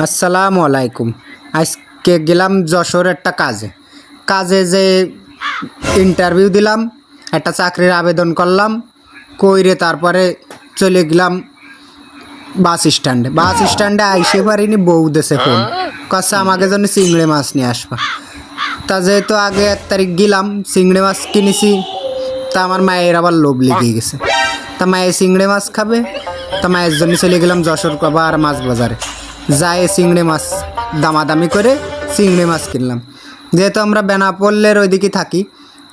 আসসালামু আলাইকুম। আজকে গেলাম যশোর একটা কাজে যে ইন্টারভিউ দিলাম, একটা চাকরির আবেদন করলাম, কইরে তারপরে চলে গেলাম বাস স্ট্যান্ডে আইসে পারিনি, বউ দেশে ফোন কাছে আমাকে জন্য চিংড়ি মাছ নিয়ে আসবা। তা যেহেতু আগে 1 তারিখ গেলাম, চিংড়ি মাছ কিনেছি। তা আমার মায়ের আবার লোভ লেগে গেছে, তা মায়ের চিংড়ি মাছ খাবে। তা মায়ের জন্য চলে গেলাম যশোর আর মাছ বাজারে, যাই চিংড়ি মাছ দামাদামি করে চিংড়ি মাছ কিনলাম। যেহেতু আমরা বেনাপোলের ওইদিকে থাকি,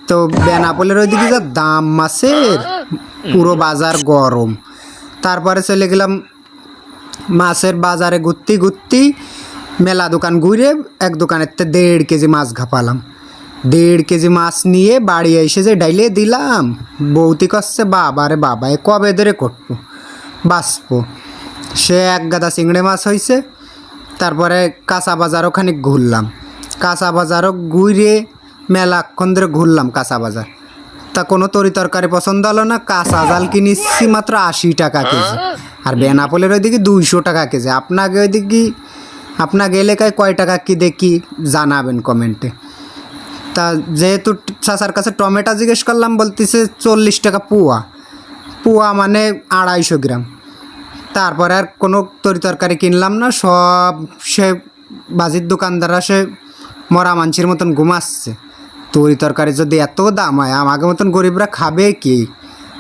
তো বেনাপোলের ওইদিকে যা দাম মাছের, পুরো বাজার গরম। তারপরে চলে গেলাম মাছের বাজারে, ঘুরতে মেলা দোকান ঘুরে এক দোকানের 1.5 কেজি মাছ ঘাপালাম। 1.5 কেজি মাছ নিয়ে বাড়ি এসে যে ডাইলে দিলাম, বৌতি করছে বাবা রে বাবা, এ কবে ধরে করবো বাঁচবো। সে এক গাদা চিংড়ি মাছ হয়েছে। তারপরে কাঁচা বাজারও খানিক ঘুরলাম, কাঁচা বাজারও ঘুরে মেলাক্ষণ ধরে ঘুরলাম কাঁচা বাজার। তা কোনো তরকারি পছন্দ হলো না। কাঁচা জাল কিনেছি মাত্র 80 টাকা কেজি, আর বেনাপোলের ওইদিকে 200 টাকা কেজি। আপনাকে ওইদিকে আপনাকে এলাকায় কয় টাকা কি দেখি জানাবেন কমেন্টে। তা যেহেতু চাচার কাছে টমেটো জিজ্ঞেস করলাম, বলতেছে 40 টাকা পোয়া মানে 250 গ্রাম। তারপরে আর কোনো তরকারি কিনলাম না, সব সে বাজির দোকানদাররা সে মরা মানছির মতন ঘুমাচ্ছে। তরকারি যদি এত দাম হয়, আমাকে মতন গরিবরা খাবে কি?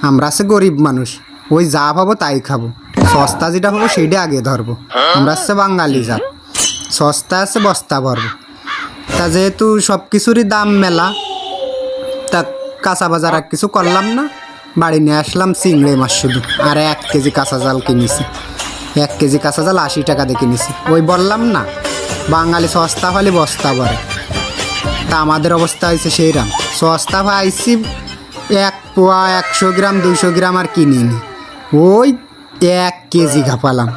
আমরা সে গরিব মানুষ, ওই যা পাবো তাই খাবো, সস্তা যেটা পাবো সেইটা আগে ধরবো। আমরা সে বাঙালি জাত, সস্তা আছে বস্তা ভরবো। তা যেহেতু সব কিছুরই দাম মেলা, তা কাঁচা বাজার আর কিছু করলাম না, বাড়ি নিয়ে আসলাম চিংড়ি মাছ শুধু। আর 1 কেজি কাঁচা জাল কিনেছি, 1 কেজি কাঁচা জাল 80 টাকা দিয়ে কিনেছি। ওই বললাম না, বাঙালি সস্তা ফালি বস্তা ভরে। তা আমাদের অবস্থা হয়েছে সেইরাম, সস্তা পাইছি 1 পোয়া 100 গ্রাম 200 গ্রাম আর কিনিনি, ওই 1 কেজি ঘাপালাম।